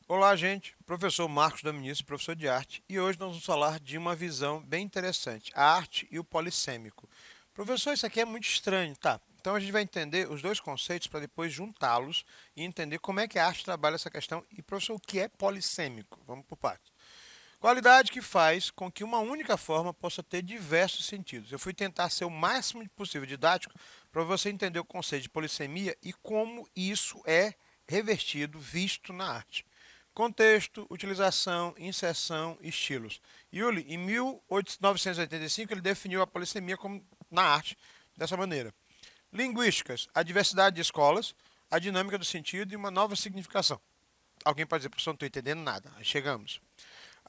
Olá, gente. Professor Marcos Dominici, professor de arte, e hoje nós vamos falar de uma visão bem interessante, a arte e o polissêmico. Professor, isso aqui é muito estranho, tá? Então a gente vai entender os dois conceitos para depois juntá-los e entender como é que a arte trabalha essa questão. E, professor, o que é polissêmico? Vamos por partes. Qualidade que faz com que uma única forma possa ter diversos sentidos. Eu fui tentar ser o máximo possível didático para você entender o conceito de polissemia e como isso é revertido, visto na arte. Contexto, utilização, inserção, estilos. Yuli, em 1985, ele definiu a polissemia como, na arte dessa maneira. Linguísticas, a diversidade de escolas, a dinâmica do sentido e uma nova significação. Alguém pode dizer, professor, não estou entendendo nada. Aí chegamos.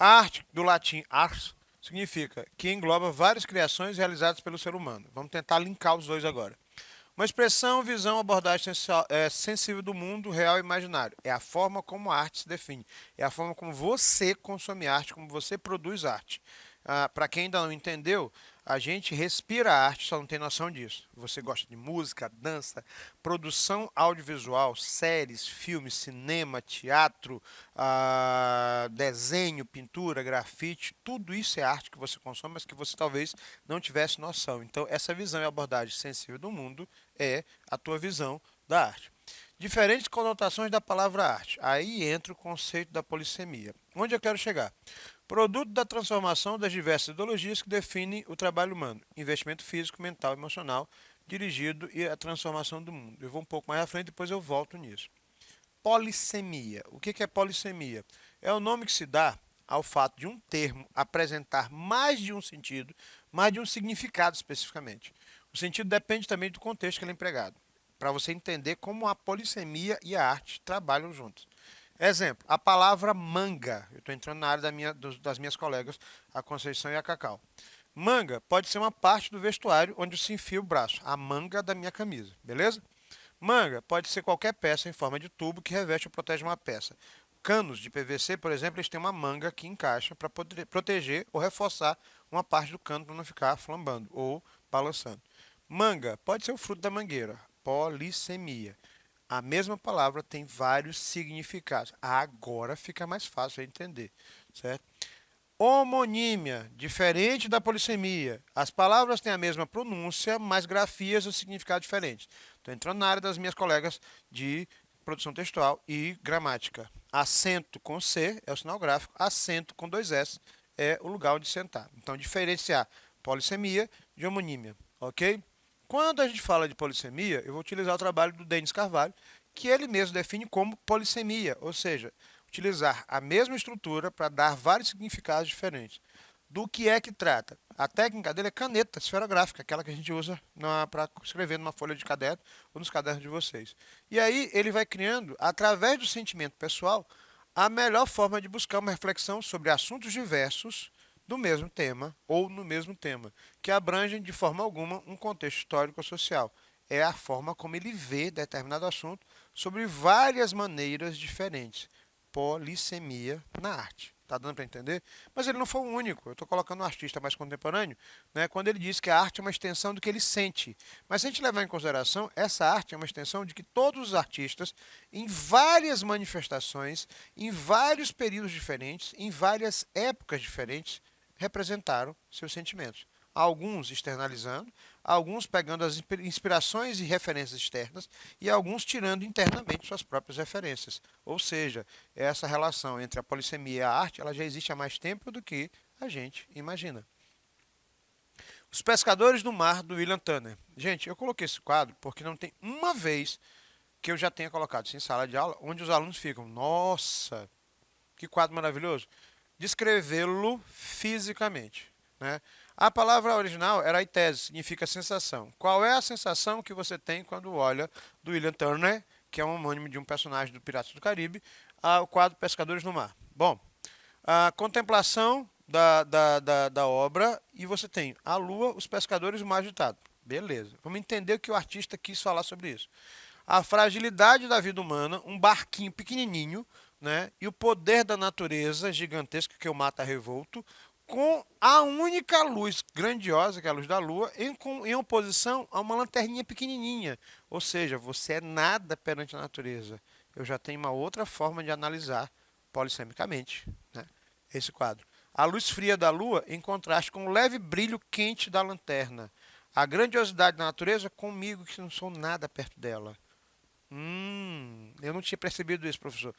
A arte, do latim ars, significa que engloba várias criações realizadas pelo ser humano. Vamos tentar linkar os dois agora. Uma expressão, visão, abordagem sensível do mundo real e imaginário. É a forma como a arte se define. É a forma como você consome arte, como você produz arte. Para quem ainda não entendeu, a gente respira arte, só não tem noção disso. Você gosta de música, dança, produção audiovisual, séries, filmes, cinema, teatro, desenho, pintura, grafite, tudo isso é arte que você consome, mas que você talvez não tivesse noção. Então, essa visão e abordagem sensível do mundo é a tua visão da arte. Diferentes conotações da palavra arte. Aí entra o conceito da polissemia. Onde eu quero chegar? Produto da transformação das diversas ideologias que definem o trabalho humano. Investimento físico, mental e emocional, dirigido e a transformação do mundo. Eu vou um pouco mais à frente, depois eu volto nisso. Polissemia. O que é polissemia? É o nome que se dá ao fato de um termo apresentar mais de um sentido, mais de um significado especificamente. O sentido depende também do contexto que ele é empregado, para você entender como a polissemia e a arte trabalham juntos. Exemplo, a palavra manga. Eu estou entrando na área das minhas colegas, a Conceição e a Cacau. Manga pode ser uma parte do vestuário onde se enfia o braço, a manga da minha camisa, beleza? Manga pode ser qualquer peça em forma de tubo que reveste ou protege uma peça. Canos de PVC, por exemplo, eles têm uma manga que encaixa para proteger ou reforçar uma parte do cano para não ficar flambando ou balançando. Manga pode ser o fruto da mangueira, polissemia. A mesma palavra tem vários significados. Agora fica mais fácil de entender, certo? Homonímia, diferente da polissemia. As palavras têm a mesma pronúncia, mas grafias ou significado diferentes. Estou entrando na área das minhas colegas de produção textual e gramática. Acento com C é o sinal gráfico, acento com dois S é o lugar onde sentar. Então, diferenciar polissemia de homonímia, ok? Quando a gente fala de polissemia, eu vou utilizar o trabalho do Denis Carvalho, que ele mesmo define como polissemia, ou seja, utilizar a mesma estrutura para dar vários significados diferentes. Do que é que trata? A técnica dele é caneta esferográfica, aquela que a gente usa para escrever numa folha de caderno ou nos cadernos de vocês. E aí ele vai criando, através do sentimento pessoal, a melhor forma de buscar uma reflexão sobre assuntos diversos do mesmo tema ou no mesmo tema, que abrangem de forma alguma um contexto histórico ou social. É a forma como ele vê determinado assunto sobre várias maneiras diferentes. Polissemia na arte. Tá dando para entender? Mas ele não foi o único. Eu estou colocando um artista mais contemporâneo, né, quando ele diz que a arte é uma extensão do que ele sente. Mas se a gente levar em consideração, essa arte é uma extensão de que todos os artistas, em várias manifestações, em vários períodos diferentes, em várias épocas diferentes, representaram seus sentimentos. Alguns externalizando, alguns pegando as inspirações e referências externas e alguns tirando internamente suas próprias referências. Ou seja, essa relação entre a polissemia e a arte, ela já existe há mais tempo do que a gente imagina. Os Pescadores do Mar, do William Turner. Gente, eu coloquei esse quadro porque não tem uma vez que eu já tenha colocado isso em sala de aula, onde os alunos ficam, nossa, que quadro maravilhoso, descrevê-lo fisicamente, né? A palavra original era eitese, significa sensação. Qual é a sensação que você tem quando olha do William Turner, que é um homônimo de um personagem do Piratas do Caribe, ao quadro Pescadores no Mar? Bom, a contemplação da obra e você tem a lua, os pescadores e o mar agitado. Beleza. Vamos entender o que o artista quis falar sobre isso. A fragilidade da vida humana, um barquinho pequenininho, né? E o poder da natureza gigantesca que o mar está revolto, com a única luz grandiosa, que é a luz da lua, em oposição a uma lanterninha pequenininha. Ou seja, você é nada perante a natureza. Eu já tenho uma outra forma de analisar polissemicamente, né, esse quadro. A luz fria da lua em contraste com o leve brilho quente da lanterna. A grandiosidade da natureza comigo, que não sou nada perto dela. Eu não tinha percebido isso, professor.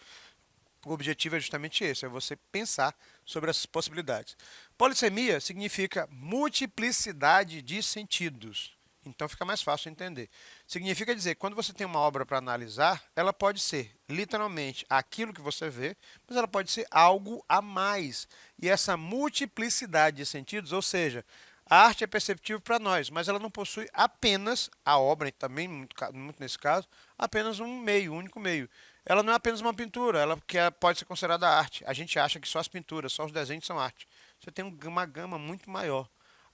O objetivo é justamente esse, é você pensar sobre essas possibilidades. Polissemia significa multiplicidade de sentidos. Então fica mais fácil entender. Significa dizer que quando você tem uma obra para analisar, ela pode ser literalmente aquilo que você vê, mas ela pode ser algo a mais. E essa multiplicidade de sentidos, ou seja, a arte é perceptível para nós, mas ela não possui apenas a obra, e também muito nesse caso, apenas um meio, um único meio. Ela não é apenas uma pintura, ela pode ser considerada arte. A gente acha que só as pinturas, só os desenhos são arte. Você tem uma gama muito maior.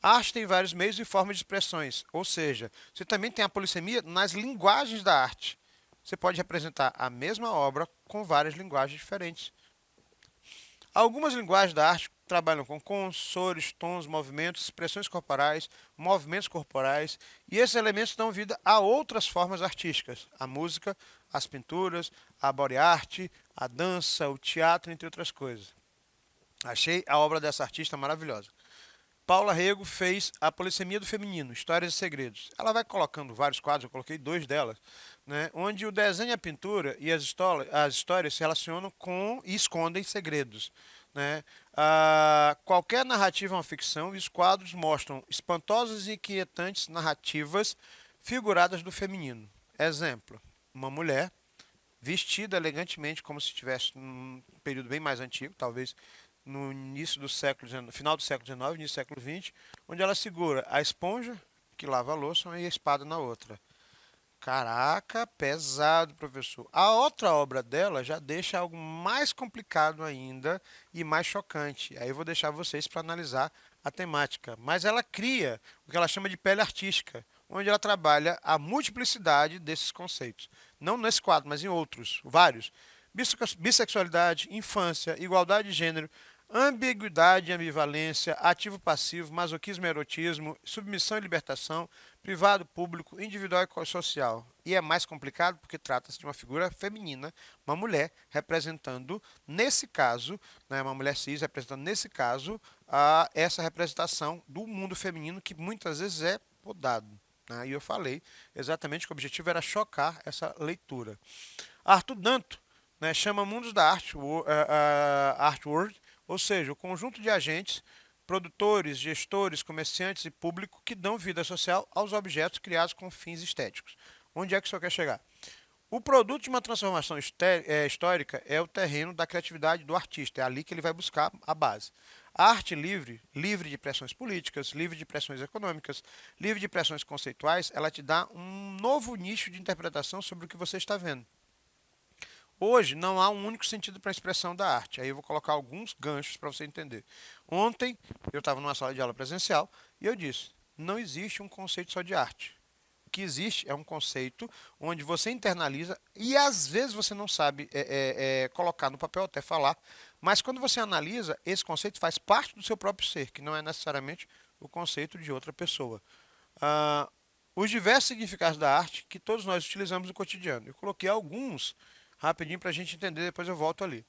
A arte tem vários meios e formas de expressões, ou seja, você também tem a polissemia nas linguagens da arte. Você pode representar a mesma obra com várias linguagens diferentes. Algumas linguagens da arte trabalham com cores, tons, movimentos, expressões corporais, movimentos corporais, e esses elementos dão vida a outras formas artísticas, a música, as pinturas, a body art, a dança, o teatro, entre outras coisas. Achei a obra dessa artista maravilhosa. Paula Rego fez A Polissemia do Feminino, Histórias e Segredos. Ela vai colocando vários quadros, eu coloquei 2 delas, né, onde o desenho, a pintura e as histórias se relacionam com e escondem segredos. Né? Qualquer narrativa é uma ficção e os quadros mostram espantosas e inquietantes narrativas figuradas do feminino. Exemplo, uma mulher vestida elegantemente como se estivesse num período bem mais antigo, talvez no início do século XIX, final do século XIX, início do século XX, onde ela segura a esponja que lava a louça e a espada na outra. Caraca, pesado, professor. A outra obra dela já deixa algo mais complicado ainda e mais chocante. Aí eu vou deixar vocês para analisar a temática. Mas ela cria o que ela chama de pele artística, onde ela trabalha a multiplicidade desses conceitos. Não nesse quadro, mas em outros, vários. Bissexualidade, infância, igualdade de gênero, ambiguidade e ambivalência, ativo-passivo, masoquismo e erotismo, submissão e libertação, privado, público, individual e social. E é mais complicado porque trata-se de uma figura feminina, uma mulher representando, nesse caso, né, uma mulher cis representando, nesse caso, essa representação do mundo feminino que muitas vezes é podado. Né? E eu falei exatamente que o objetivo era chocar essa leitura. Arthur Danto, né, chama mundos da arte, art world, ou seja, o conjunto de agentes, produtores, gestores, comerciantes e público que dão vida social aos objetos criados com fins estéticos. Onde é que o senhor quer chegar? O produto de uma transformação histórica é o terreno da criatividade do artista, é ali que ele vai buscar a base. A arte livre, livre de pressões políticas, livre de pressões econômicas, livre de pressões conceituais, ela te dá um novo nicho de interpretação sobre o que você está vendo. Hoje não há um único sentido para a expressão da arte. Aí eu vou colocar alguns ganchos para você entender. Ontem eu estava numa sala de aula presencial e eu disse: não existe um conceito só de arte. O que existe é um conceito onde você internaliza e às vezes você não sabe colocar no papel, até falar, mas quando você analisa, esse conceito faz parte do seu próprio ser, que não é necessariamente o conceito de outra pessoa. Ah, os diversos significados da arte que todos nós utilizamos no cotidiano. Eu coloquei alguns rapidinho para a gente entender, depois eu volto ali.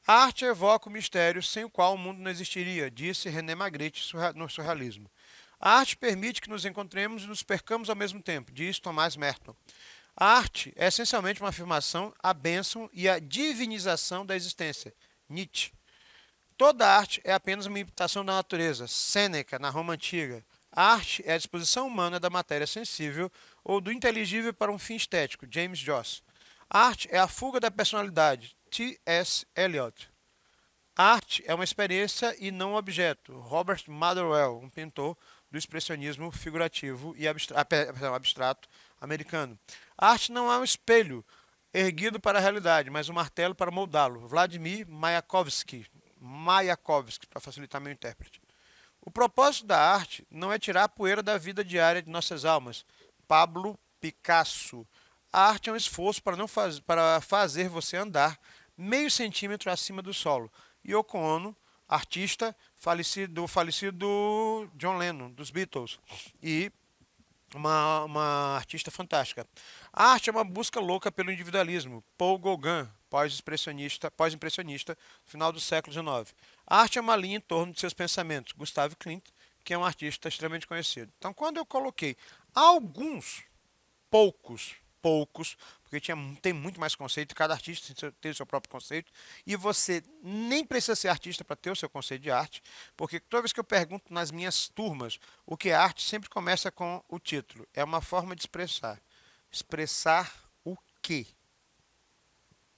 A arte evoca o mistério sem o qual o mundo não existiria, disse René Magritte no surrealismo. A arte permite que nos encontremos e nos percamos ao mesmo tempo, diz Thomas Merton. A arte é essencialmente uma afirmação, a bênção e a divinização da existência, Nietzsche. Toda arte é apenas uma imitação da natureza, Sêneca, na Roma Antiga. A arte é a disposição humana da matéria sensível ou do inteligível para um fim estético, James Joyce. A arte é a fuga da personalidade, T.S. Eliot. A arte é uma experiência e não um objeto, Robert Motherwell, um pintor do expressionismo figurativo e abstrato americano. A arte não é um espelho erguido para a realidade, mas um martelo para moldá-lo, Vladimir Mayakovsky, para facilitar meu intérprete. O propósito da arte não é tirar a poeira da vida diária de nossas almas, Pablo Picasso. A arte é um esforço para fazer você andar meio centímetro acima do solo. Yoko Ono, artista, falecido John Lennon, dos Beatles, e uma artista fantástica. A arte é uma busca louca pelo individualismo. Paul Gauguin, pós-impressionista, final do século XIX. A arte é uma linha em torno de seus pensamentos. Gustav Klimt, que é um artista extremamente conhecido. Então, quando eu coloquei alguns, poucos, porque tem muito mais conceito, cada artista tem o seu próprio conceito, e você nem precisa ser artista para ter o seu conceito de arte, porque toda vez que eu pergunto nas minhas turmas o que é arte, sempre começa com o título. É uma forma de expressar. Expressar o quê?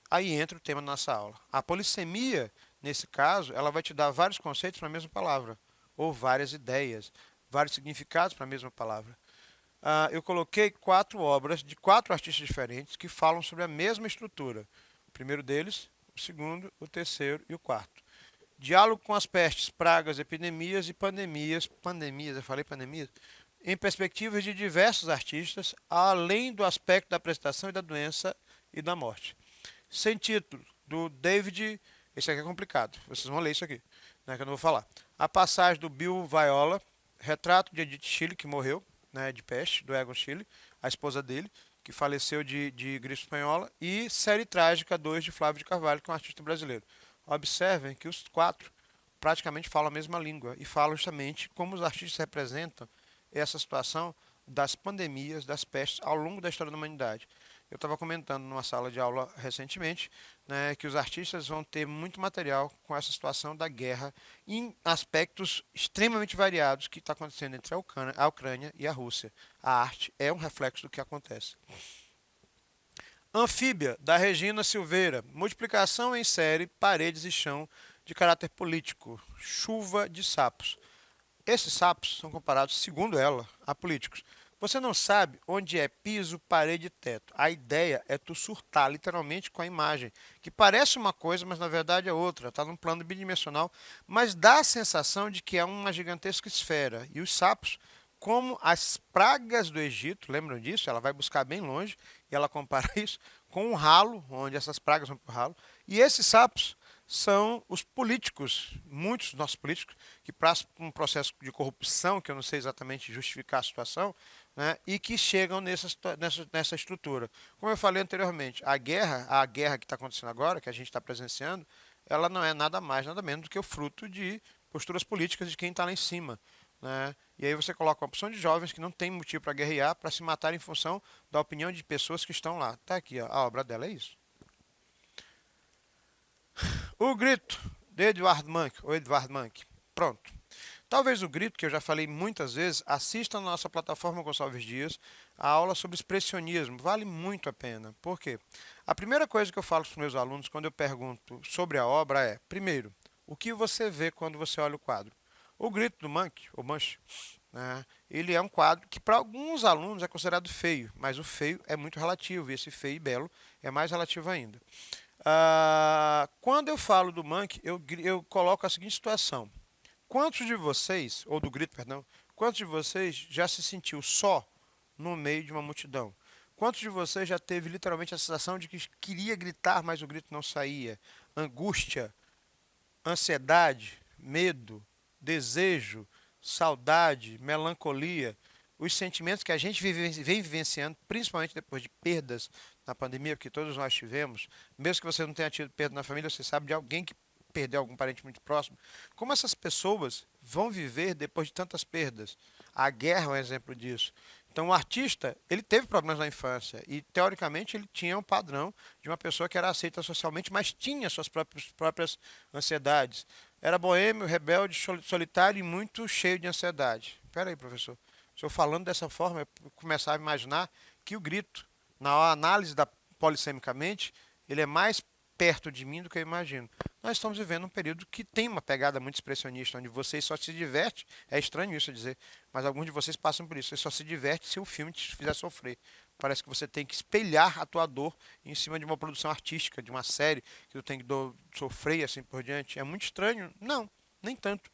Aí entra o tema da nossa aula. A polissemia, nesse caso, ela vai te dar vários conceitos para a mesma palavra, ou várias ideias, vários significados para a mesma palavra. Eu coloquei 4 obras de 4 artistas diferentes que falam sobre a mesma estrutura. O primeiro deles, o segundo, o terceiro e o quarto. Diálogo com as pestes, pragas, epidemias e pandemias. Pandemias, eu falei pandemias? Em perspectivas de diversos artistas, além do aspecto da apresentação e da doença e da morte. Sem título, do David. Esse aqui é complicado, vocês vão ler isso aqui, né, que eu não vou falar. A passagem do Bill Viola, retrato de Edith Schiele, que morreu, né, de peste, do Egon Schiele, a esposa dele, que faleceu de gripe espanhola, e Série Trágica 2 de Flávio de Carvalho, que é um artista brasileiro. Observem que os 4 praticamente falam a mesma língua e falam justamente como os artistas representam essa situação das pandemias, das pestes ao longo da história da humanidade. Eu estava comentando numa sala de aula recentemente, né, que os artistas vão ter muito material com essa situação da guerra em aspectos extremamente variados que está acontecendo entre a Ucrânia e a Rússia. A arte é um reflexo do que acontece. Anfíbia, da Regina Silveira. Multiplicação em série, paredes e chão de caráter político. Chuva de sapos. Esses sapos são comparados, segundo ela, a políticos. Você não sabe onde é piso, parede e teto. A ideia é tu surtar literalmente com a imagem, que parece uma coisa, mas na verdade é outra. Está num plano bidimensional, mas dá a sensação de que é uma gigantesca esfera. E os sapos, como as pragas do Egito, lembram disso? Ela vai buscar bem longe e ela compara isso com um ralo, onde essas pragas vão para o ralo. E esses sapos são os políticos, muitos dos nossos políticos, que passam por um processo de corrupção, que eu não sei exatamente justificar a situação, né, e que chegam nessa estrutura. Como eu falei anteriormente, a guerra que está acontecendo agora, que a gente está presenciando, ela não é nada mais, nada menos do que o fruto de posturas políticas de quem está lá em cima. Né? E aí você coloca uma opção de jovens que não tem motivo para guerrear, para se matar em função da opinião de pessoas que estão lá. Está aqui, ó, a obra dela é isso. O Grito, de Edvard Munch, ou Edvard Munch. Pronto. Talvez o Grito, que eu já falei muitas vezes, assista na nossa plataforma Gonçalves Dias a aula sobre expressionismo. Vale muito a pena. Por quê? A primeira coisa que eu falo para os meus alunos quando eu pergunto sobre a obra é, primeiro, o que você vê quando você olha o quadro? O Grito do Munch, ou Munch, né, ele é um quadro que para alguns alunos é considerado feio, mas o feio é muito relativo, e esse feio e belo é mais relativo ainda. Quando eu falo do Munch, eu coloco a seguinte situação. Quantos de vocês, ou do Grito, perdão, quantos de vocês já se sentiu só no meio de uma multidão? Quantos de vocês já teve literalmente a sensação de que queria gritar, mas o grito não saía? Angústia, ansiedade, medo, desejo, saudade, melancolia, os sentimentos que a gente vem vivenciando, principalmente depois de perdas na pandemia, porque todos nós tivemos, mesmo que você não tenha tido perda na família, você sabe de alguém que perdeu algum parente muito próximo. Como essas pessoas vão viver depois de tantas perdas? A guerra é um exemplo disso. Então, o artista, ele teve problemas na infância e, teoricamente, ele tinha um padrão de uma pessoa que era aceita socialmente, mas tinha suas próprias ansiedades. Era boêmio, rebelde, solitário e muito cheio de ansiedade. Espera aí, professor. Se eu falando dessa forma, eu começar a imaginar que o grito, na análise da polissemicamente, ele é mais perto de mim do que eu imagino. Nós estamos vivendo um período que tem uma pegada muito expressionista, onde vocês só se diverte, é estranho isso dizer, mas alguns de vocês passam por isso, você só se diverte se o filme te fizer sofrer. Parece que você tem que espelhar a tua dor em cima de uma produção artística, de uma série, que tu tem que sofrer e assim por diante. É muito estranho? Não, nem tanto.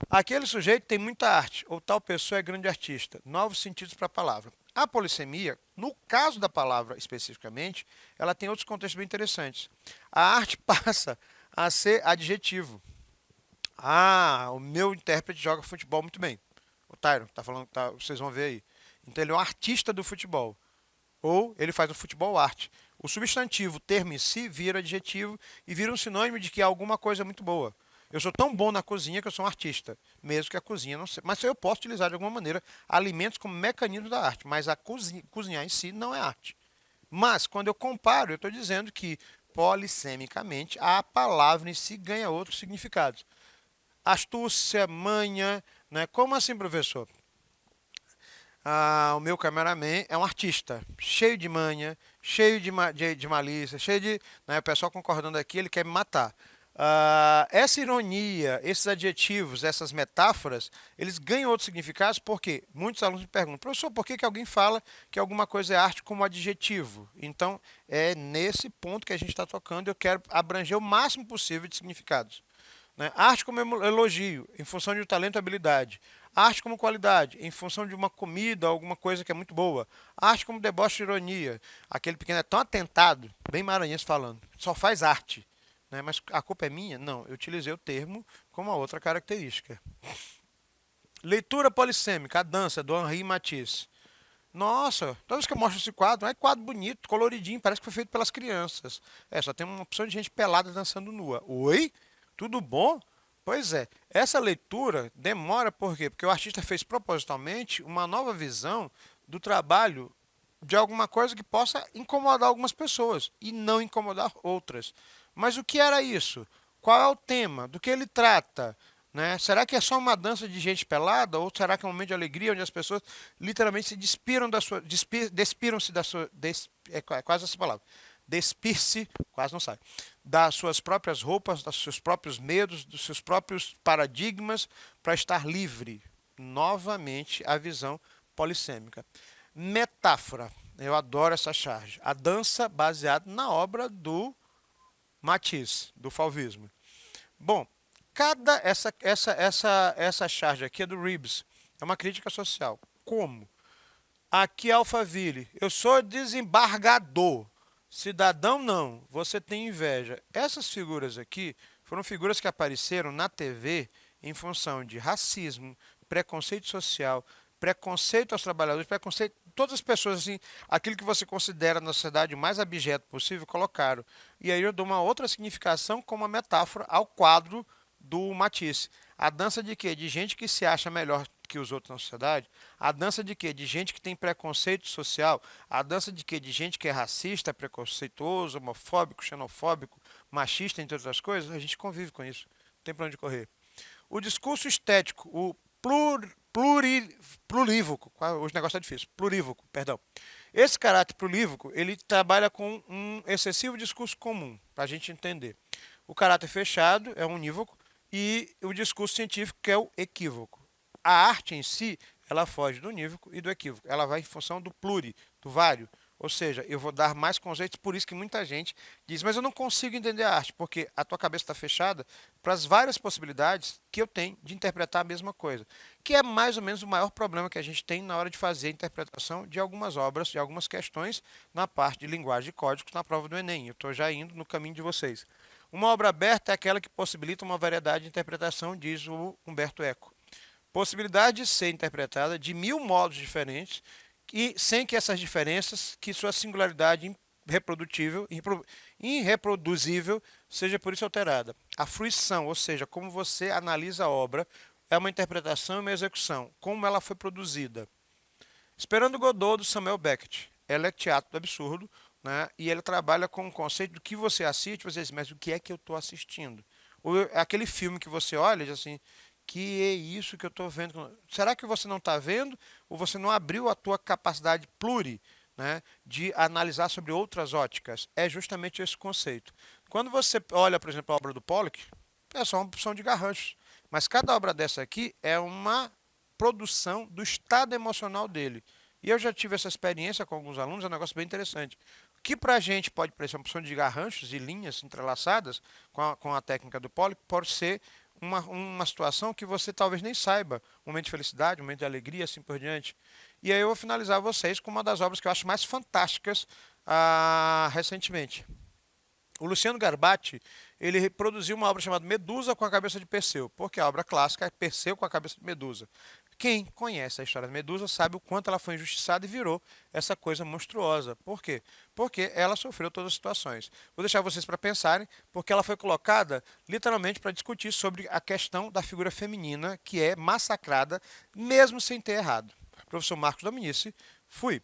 Aquele sujeito tem muita arte, ou tal pessoa é grande artista. Novos sentidos para a palavra. A polissemia, no caso da palavra especificamente, ela tem outros contextos bem interessantes. A arte passa a ser adjetivo. Ah, o meu intérprete joga futebol muito bem. O Tyron, tá falando, tá, vocês vão ver aí. Então ele é um artista do futebol. Ou ele faz o futebol arte. O substantivo, termo em si, vira adjetivo e vira um sinônimo de que alguma coisa é muito boa. Eu sou tão bom na cozinha que eu sou um artista, mesmo que a cozinha não seja. Mas eu posso utilizar de alguma maneira alimentos como mecanismo da arte, mas a cozinhar em si não é arte. Mas, quando eu comparo, eu estou dizendo que, polissemicamente, a palavra em si ganha outros significados. Astúcia, manha, né? Como assim, professor? O meu cameraman é um artista, cheio de manha, cheio de malícia, cheio de. Né, o pessoal concordando aqui, ele quer me matar. Essa ironia, esses adjetivos, essas metáforas, eles ganham outros significados porque muitos alunos me perguntam, professor, por que, que alguém fala que alguma coisa é arte como adjetivo? Então, é nesse ponto que a gente está tocando, eu quero abranger o máximo possível de significados. Né? Arte como elogio, em função de um talento e habilidade. Arte como qualidade, em função de uma comida, alguma coisa que é muito boa. Arte como deboche e ironia. Aquele pequeno é tão atentado, bem maranhense falando, só faz arte. Né? Mas a culpa é minha? Não, eu utilizei o termo como uma outra característica. Leitura polissêmica, a dança, do Henri Matisse. Nossa, toda vez que eu mostro esse quadro, é quadro bonito, coloridinho, parece que foi feito pelas crianças. É, só tem uma opção de gente pelada dançando nua. Oi? Tudo bom? Pois é, essa leitura demora por quê? Porque o artista fez propositalmente uma nova visão do trabalho de alguma coisa que possa incomodar algumas pessoas e não incomodar outras. Mas o que era isso? Qual é o tema? Do que ele trata? Né? Será que é só uma dança de gente pelada? Ou será que é um momento de alegria onde as pessoas literalmente se despiram da sua. Despiram-se da sua. É quase essa palavra. Despir-se, quase não sai. Das suas próprias roupas, dos seus próprios medos, dos seus próprios paradigmas, para estar livre. Novamente, a visão polissêmica. Metáfora. Eu adoro essa charge. A dança baseada na obra do Matisse, do Fauvismo. Bom, cada essa charge aqui é do Reeves. É uma crítica social. Como? Aqui é Alphaville. Eu sou desembargador. Cidadão não. Você tem inveja. Essas figuras aqui foram figuras que apareceram na TV em função de racismo, preconceito social, preconceito aos trabalhadores, preconceito. Todas as pessoas, assim, aquilo que você considera na sociedade o mais abjeto possível, colocaram. E aí eu dou uma outra significação como uma metáfora ao quadro do Matisse. A dança de quê? De gente que se acha melhor que os outros na sociedade. A dança de quê? De gente que tem preconceito social. A dança de quê? De gente que é racista, preconceituoso, homofóbico, xenofóbico, machista, entre outras coisas. A gente convive com isso. Não tem para onde correr. O discurso estético, o plurívoco, hoje o negócio é difícil, plurívoco, perdão. Esse caráter plurívoco, ele trabalha com um excessivo discurso comum, para a gente entender. O caráter fechado é um unívoco e o discurso científico que é o equívoco. A arte em si, ela foge do unívoco e do equívoco. Ela vai em função do do vário. Ou seja, eu vou dar mais conceitos, por isso que muita gente diz, mas eu não consigo entender a arte, porque a tua cabeça está fechada para as várias possibilidades que eu tenho de interpretar a mesma coisa. Que é mais ou menos o maior problema que a gente tem na hora de fazer a interpretação de algumas obras, de algumas questões na parte de linguagem e códigos na prova do Enem. Eu estou já indo no caminho de vocês. Uma obra aberta é aquela que possibilita uma variedade de interpretação, diz o Humberto Eco. Possibilidade de ser interpretada de 1000 modos diferentes e sem que essas diferenças, que sua singularidade reprodutível, irreproduzível, seja por isso alterada. A fruição, ou seja, como você analisa a obra, é uma interpretação e uma execução, como ela foi produzida. Esperando Godot, do Samuel Beckett. Ela é teatro do absurdo, né? E ele trabalha com o conceito do que você assiste, você diz, mas o que é que eu estou assistindo? Ou aquele filme que você olha e diz assim, que é isso que eu estou vendo? Será que você não está vendo ou você não abriu a tua capacidade né, de analisar sobre outras óticas? É justamente esse conceito. Quando você olha, por exemplo, a obra do Pollock, é só uma opção de garranchos. Mas cada obra dessa aqui é uma produção do estado emocional dele. E eu já tive essa experiência com alguns alunos, é um negócio bem interessante. O que para a gente pode parecer uma opção de garranchos e linhas entrelaçadas com a técnica do Pollock, pode ser uma situação que você talvez nem saiba. Um momento de felicidade, um momento de alegria, assim por diante. E aí eu vou finalizar vocês com uma das obras que eu acho mais fantásticas recentemente. O Luciano Garbatti, ele produziu uma obra chamada Medusa com a cabeça de Perseu, porque a obra clássica é Perseu com a cabeça de Medusa. Quem conhece a história da Medusa sabe o quanto ela foi injustiçada e virou essa coisa monstruosa. Por quê? Porque ela sofreu todas as situações. Vou deixar vocês para pensarem, porque ela foi colocada literalmente para discutir sobre a questão da figura feminina que é massacrada mesmo sem ter errado. Professor Marcos Dominici, fui.